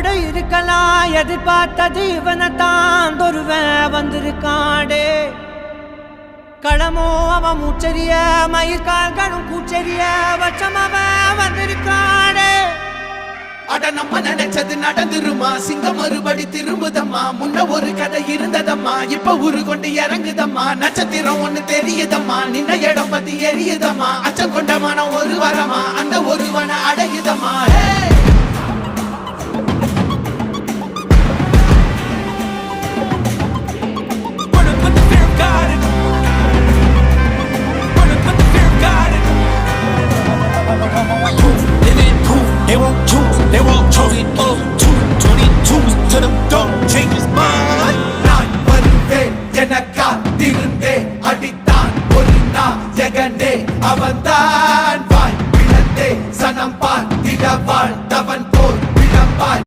உயிரோடு இருக்கலாம் எதிர்பார்த்தது இவனைத்தான் ஒருவன் வந்திருக்காடே. களமோ அவன் மூச்சரிய மயிர்கால்களும் கூச்சரிய வச்சம் அவன் வந்திருக்காடே. அட நம்ம நினைச்சது நடந்துருமா, சிங்கம் மறுபடி திரும்புதம்மா. முன்ன ஒரு கதை இருந்ததம்மா, இப்ப உரு கொண்டு இறங்குதம்மா. நட்சத்திரம் ஒண்ணு தெரியுதம்மா, நின்ன இடம் பத்தி எரியுதம்மா. அச்சம் கொண்ட மனம் ஒரு வரமா, அந்த ஒருவனை அடையுதம்மா.